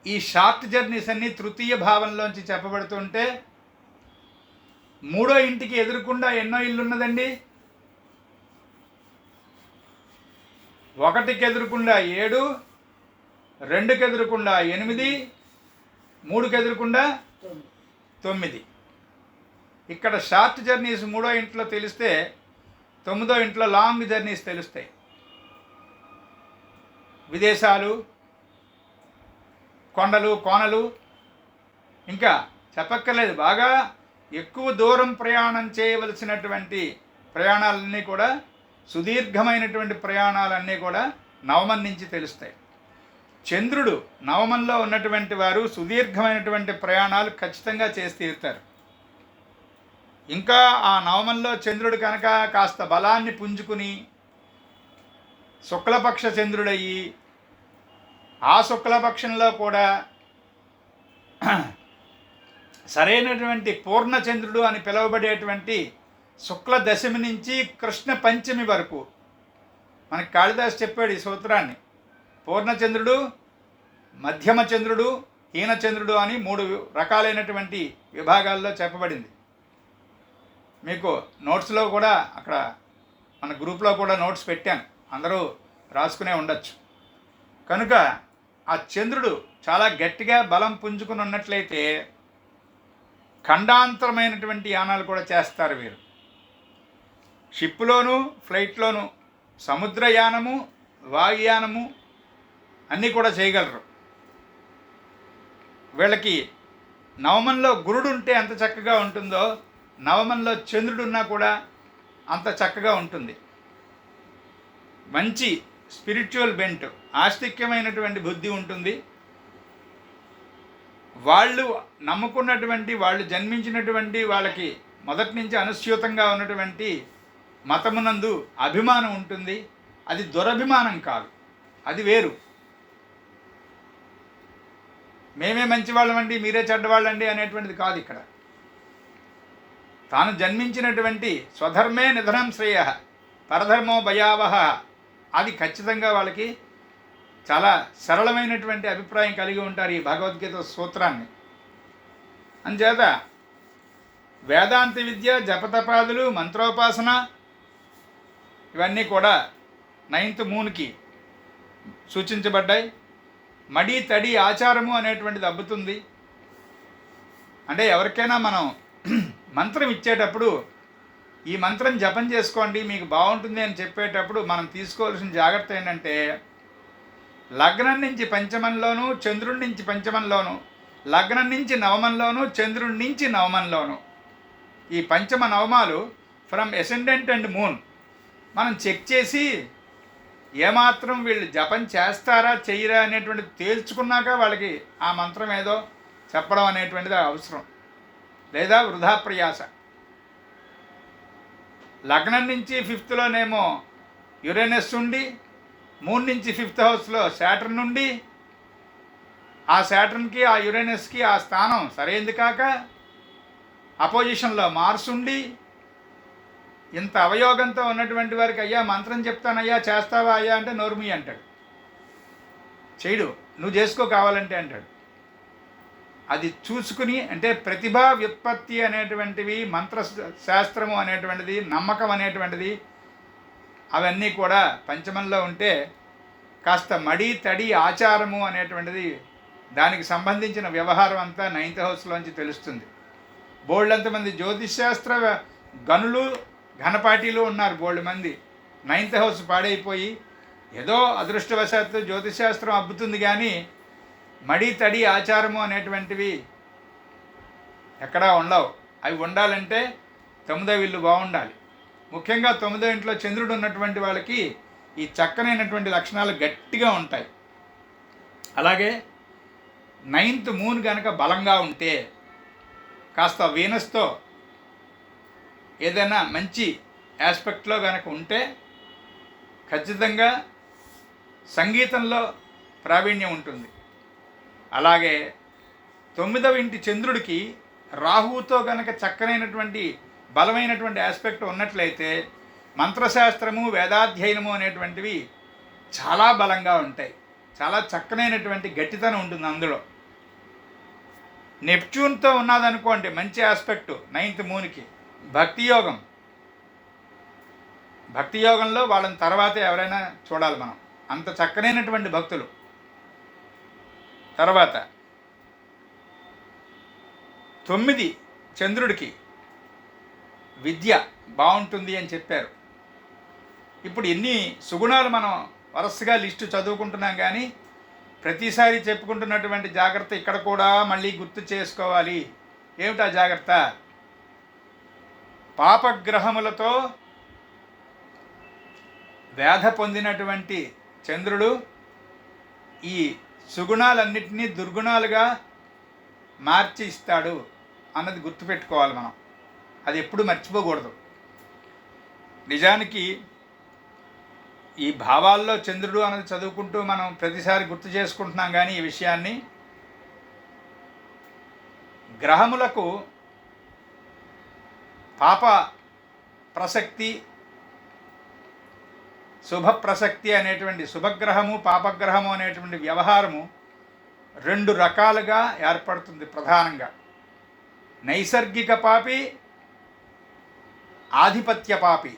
ఈ షార్ట్ జర్నీస్ అన్నీ తృతీయ భావంలోంచి చెప్పబడుతుంటే 3వ ఇంటికి ఎదురుకుండా ఎన్నో ఇల్లు ఉన్నదండి? 1కి ఎదురుకుండా 7, 2కి ఎదురుకుండా 8, 3కి ఎదురుకుండా 9. ఇక్కడ షార్ట్ జర్నీస్ 3వ ఇంట్లో తెలిస్తే 9వ ఇంట్లో లాంగ్ జర్నీస్ తెలుస్తాయి. విదేశాలు, కొండలు, కోనలు, ఇంకా చెప్పక్కర్లేదు. బాగా ఎక్కువ దూరం ప్రయాణం చేయవలసినటువంటి ప్రయాణాలన్నీ కూడా, సుదీర్ఘమైనటువంటి ప్రయాణాలన్నీ కూడా నవమం నుంచి తెలుస్తాయి. చంద్రుడు నవమంలో ఉన్నటువంటి వారు సుదీర్ఘమైనటువంటి ప్రయాణాలు ఖచ్చితంగా చేసి తీరుతారు. ఇంకా ఆ నవమంలో చంద్రుడు కనుక కాస్త బలాన్ని పుంజుకుని శుక్లపక్ష చంద్రుడయ్యి, ఆ శుక్లపక్షంలో కూడా సరైనటువంటి పూర్ణచంద్రుడు అని పిలువబడేటువంటి శుక్ల దశమి నుంచి కృష్ణ పంచమి వరకు మనకి కాళిదాసు చెప్పాడు ఈ సూత్రాన్ని. పూర్ణచంద్రుడు, మధ్యమ చంద్రుడు, హీనచంద్రుడు అని 3 రకాలైనటువంటి విభాగాల్లో చెప్పబడింది. మీకు నోట్స్లో కూడా, అక్కడ మన గ్రూప్లో కూడా నోట్స్ పెట్టాను, అందరూ రాసుకునే ఉండొచ్చు. కనుక ఆ చంద్రుడు చాలా గట్టిగా బలం పుంజుకుని ఉన్నట్లయితే ఖండాంతరమైనటువంటి యానాలు కూడా చేస్తారు వీరు. షిప్లోను, ఫ్లైట్లోను, సముద్రయానము, వాయుయానము అన్నీ కూడా చేయగలరు. వీళ్ళకి నవమంలో గురుడు ఉంటే ఎంత చక్కగా ఉంటుందో, నవమంలో చంద్రుడున్నా కూడా అంత చక్కగా ఉంటుంది. మంచి స్పిరిచువల్ బెంట్, ఆస్తిక్యమైనటువంటి బుద్ధి ఉంటుంది. వాళ్ళు నమ్ముకున్నటువంటి, వాళ్ళు జన్మించినటువంటి, వాళ్ళకి మొదటి నుంచి అనుస్యూతంగా ఉన్నటువంటి మతమునందు అభిమానం ఉంటుంది. అది దురభిమానం కాదు, అది వేరు. మేమే మంచివాళ్ళమండి, మీరే చెడ్డవాళ్ళండి అనేటువంటిది కాదు ఇక్కడ. తాను జన్మించినటువంటి స్వధర్మే నిధనం శ్రేయ పరధర్మో భయావహ, అది ఖచ్చితంగా వాళ్ళకి చాలా సరళమైనటువంటి అభిప్రాయం కలిగి ఉంటారు ఈ భగవద్గీత సూత్రాన్ని. అంచేత వేదాంత విద్య, జపతపాదులు, మంత్రోపాసన ఇవన్నీ కూడా 9th మూన్కి సూచించబడ్డాయి. మడి తడి ఆచారము అనేటువంటిది అబ్బుతుంది. అంటే ఎవరికైనా మనం మంత్రం ఇచ్చేటప్పుడు ఈ మంత్రం జపం చేసుకోండి మీకు బాగుంటుంది అని చెప్పేటప్పుడు మనం తీసుకోవాల్సిన జాగ్రత్త ఏంటంటే, లగ్నం నుంచి పంచమంలోను, చంద్రుడి నుంచి పంచమంలోను, లగ్నం నుంచి నవమంలోను, చంద్రుడి నుంచి నవమంలోను, ఈ పంచమ నవమాలు ఫ్రమ్ ఎసెండెంట్ అండ్ మూన్ మనం చెక్ చేసి ఏమాత్రం వీళ్ళు జపం చేస్తారా చెయ్యరా అనేటువంటిది తేల్చుకున్నాక వాళ్ళకి ఆ మంత్రం ఏదో చెప్పడం అనేటువంటిది అవసరం, లేదా వృధా ప్రయాస. లగ్నం నుంచి 5th యురేనస్ ఉండి, మూన్ నుంచి 5th హౌస్లో శాటర్న్ ఉండి, ఆ శాటర్న్కి ఆ యురేనస్కి ఆ స్థానం సరైంది కాక అపోజిషన్లో మార్స్ ఉండి, ఇంత అవయోగంతో ఉన్నటువంటి వారికి అయ్యా మంత్రం చెప్తానయ్యా చేస్తావా అయ్యా అంటే నోర్మి అంటాడు, చేయడు, నువ్వు చేసుకో కావాలంటే అంటాడు. అది చూసుకుని, అంటే ప్రతిభా వ్యుత్పత్తి అనేటువంటివి, మంత్రశాస్త్రము అనేటువంటిది, నమ్మకం అనేటువంటిది, అవన్నీ కూడా పంచమంలో ఉంటే కాస్త మడి తడి ఆచారము అనేటువంటిది, దానికి సంబంధించిన వ్యవహారం అంతా 9th హౌస్లోంచి తెలుస్తుంది. బోల్డంతమంది జ్యోతిష్శాస్త్ర గనులు, ఘనపాటీలు ఉన్నారు బోల్డ్ మంది. 9th హౌస్ పాడైపోయి ఏదో అదృష్టవశాత్తు జ్యోతిశాస్త్రం అబ్బుతుంది, కానీ మడి తడి ఆచారము అనేటువంటివి ఎక్కడా ఉండవు. అవి ఉండాలంటే 9వ ఇల్లు బాగుండాలి. ముఖ్యంగా 9వ ఇంట్లో చంద్రుడు ఉన్నటువంటి వాళ్ళకి ఈ చక్కనైనటువంటి లక్షణాలు గట్టిగా ఉంటాయి. అలాగే 9th మూన్ కనుక బలంగా ఉంటే, కాస్త వీనస్తో ఏదైనా మంచి ఆస్పెక్ట్లో కనుక ఉంటే ఖచ్చితంగా సంగీతంలో ప్రావీణ్యం ఉంటుంది. అలాగే 9వ ఇంటి చంద్రుడికి రాహువుతో కనుక చక్కనైనటువంటి బలమైనటువంటి ఆస్పెక్ట్ ఉన్నట్లయితే మంత్రశాస్త్రము, వేదాధ్యయనము అనేటువంటివి చాలా బలంగా ఉంటాయి. చాలా చక్కనైనటువంటి గట్టితనం ఉంటుంది అందులో. నెప్ట్యూన్తో ఉన్నదనుకోండి మంచి ఆస్పెక్టు 9th మూన్కి, భక్తి యోగం. భక్తి యోగంలో వాళ్ళని తర్వాతే ఎవరైనా చూడాలి మనం, అంత చక్కనైనటువంటి భక్తులు. తర్వాత 9 చంద్రుడికి విద్య బాగుంటుంది అని చెప్పారు. ఇప్పుడు ఎన్ని సుగుణాలు మనం వరుసగా లిస్టు చదువుకుంటున్నాం, కానీ ప్రతిసారి చెప్పుకుంటున్నటువంటి జాగ్రత్త ఇక్కడ కూడా మళ్ళీ గుర్తు చేసుకోవాలి. ఏమిటా జాగ్రత్త? పాపగ్రహములతో వేధ పొందినటువంటి చంద్రుడు ఈ సుగుణాలన్నింటినీ దుర్గుణాలుగా మార్చి ఇస్తాడు అన్నది గుర్తుపెట్టుకోవాలి మనం. అది ఎప్పుడు మర్చిపోకూడదు. నిజానికి ఈ భావాల్లో చంద్రుడు అన్నది చదువుకుంటూ మనం ప్రతిసారి గుర్తు చేసుకుంటున్నాం, కానీ ఈ విషయాన్ని గ్రహములకు పాప ప్రసక్తి, శుభ ప్రసక్తి అనేటువంటి శుభగ్రహము పాపగ్రహము అనేటువంటి వ్యవహారము రెండు రకాలుగా ఏర్పడుతుంది. ప్రధానంగా నైసర్గిక పాపి, ఆధిపత్య పాపి.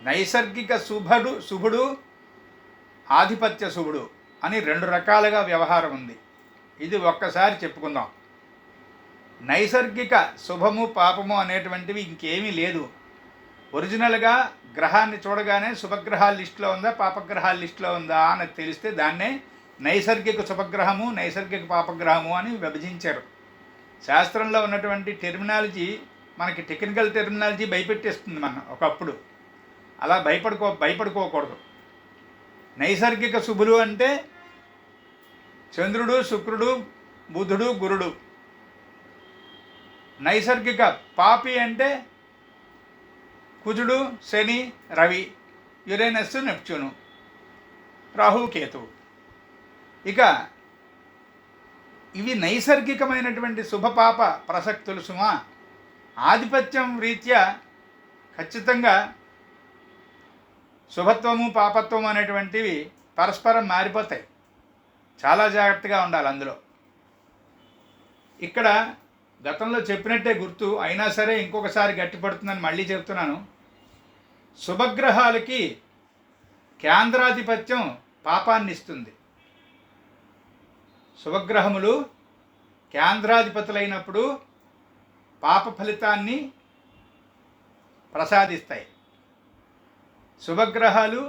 నైసర్గిక శుభుడు, ఆధిపత్య శుభుడు అని రెండు రకాలుగా వ్యవహారం ఉంది. ఇది ఒక్కసారి చెప్పుకుందాం. నైసర్గిక శుభము పాపము అనేటువంటివి ఇంకేమీ లేదు. ఒరిజినల్గా గ్రహాన్ని చూడగానే శుభగ్రహాల లిస్టులో ఉందా పాపగ్రహాల లిస్టులో ఉందా అని తెలిస్తే దాన్నే నైసర్గిక శుభగ్రహము, నైసర్గిక పాపగ్రహము అని విభజించారు. శాస్త్రంలో ఉన్నటువంటి టెర్మినాలజీ మనకి టెక్నికల్ టెర్మినాలజీ భయపెట్టేస్తుంది మన ఒకప్పుడు. అలా భయపడుకోకూడదు. నైసర్గిక శుభులు అంటే చంద్రుడు, శుక్రుడు, బుధుడు, గురుడు. నైసర్గిక పాపి అంటే కుజుడు, శని, రవి, యురేనస్, నెప్ట్యూను, రాహు, కేతువు. ఇక ఇవి నైసర్గికమైనటువంటి శుభపాప ప్రసక్తులు సుమా. ఆధిపత్యం రీత్యా ఖచ్చితంగా శుభత్వము పాపత్వం అనేటువంటివి పరస్పరం మారిపోతాయి. చాలా జాగ్రత్తగా ఉండాలి అందులో. ఇక్కడ గతంలో చెప్పినట్టే గుర్తు అయినా సరే ఇంకొకసారి గట్టిపడుతుందని మళ్ళీ చెప్తున్నాను. శుభగ్రహాలకి కేంద్రాధిపత్యం పాపాన్ని ఇస్తుంది. శుభగ్రహములు కేంద్రాధిపతులైనప్పుడు పాప ఫలితాన్ని ప్రసాదిస్తాయి. శుభగ్రహాలు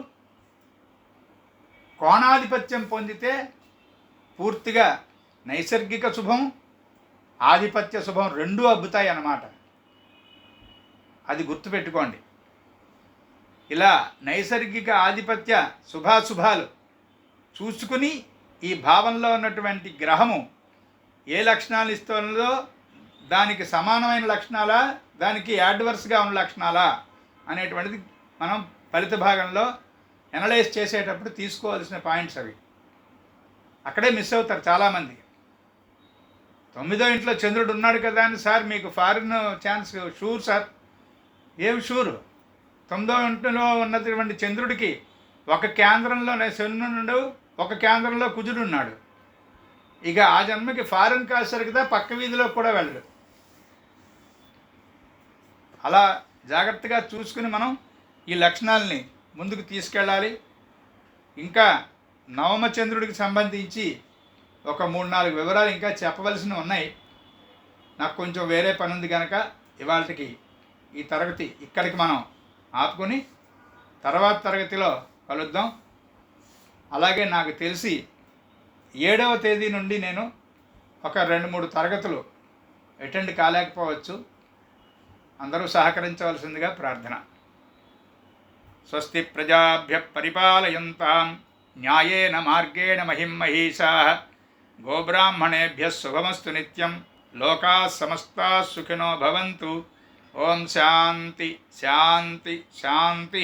కోణాధిపత్యం పొందితే పూర్తిగా నైసర్గిక శుభం, ఆధిపత్య శుభం రెండూ అబ్బుతాయి అన్నమాట. అది గుర్తుపెట్టుకోండి. ఇలా నైసర్గిక ఆధిపత్య శుభాశుభాలు చూసుకుని ఈ భావంలో ఉన్నటువంటి గ్రహము ఏ లక్షణాలు ఇస్తుందో దానికి సమానమైన లక్షణాలా, దానికి యాడ్వర్స్గా ఉన్న లక్షణాలా అనేటువంటిది మనం ఫలిత భాగంలో ఎనలైజ్ చేసేటప్పుడు తీసుకోవాల్సిన పాయింట్స్ అవి. అక్కడే మిస్ అవుతారు చాలామంది. 9వ ఇంట్లో చంద్రుడు ఉన్నాడు కదా అని, సార్ మీకు ఫారిన్ ఛాన్స్ షూర్ సార్. ఏం షూరు? 9వ ఇంట్లో ఉన్నటువంటి చంద్రుడికి ఒక కేంద్రంలో శనుడు, ఒక కేంద్రంలో కుజుడు ఉన్నాడు. ఇక ఆ జన్మకి ఫారిన్ కాస్తారు కదా, పక్క వీధిలో కూడా వెళ్ళడు. అలా జాగ్రత్తగా చూసుకుని మనం ఈ లక్షణాలని ముందుకు తీసుకెళ్ళాలి. ఇంకా నవమ చంద్రుడికి సంబంధించి ఒక 3-4 వివరాలు ఇంకా చెప్పవలసినవి ఉన్నాయి. నాకు కొంచెం వేరే పని ఉంది కనుక ఇవాళకి ఈ తరగతి ఇక్కడికి మనం ఆపుకొని తర్వాత తరగతిలో కలుద్దాం. అలాగే నాకు తెలిసి 7వ తేదీ నుండి నేను ఒక 2-3 తరగతులు అటెండ్ కాలేకపోవచ్చు. అందరూ సహకరించవలసిందిగా ప్రార్థన. స్వస్తి ప్రజాభ్య పరిపాలయంతాం న్యాయేన మార్గేణ మహిం మహీషాః గోబ్రాహ్మణేభ్యः శుభమస్తు నిత్యం. లోకాः సమస్తాः సుఖినో భవంతు. ఓం శాంతి శాంతి శాంతి.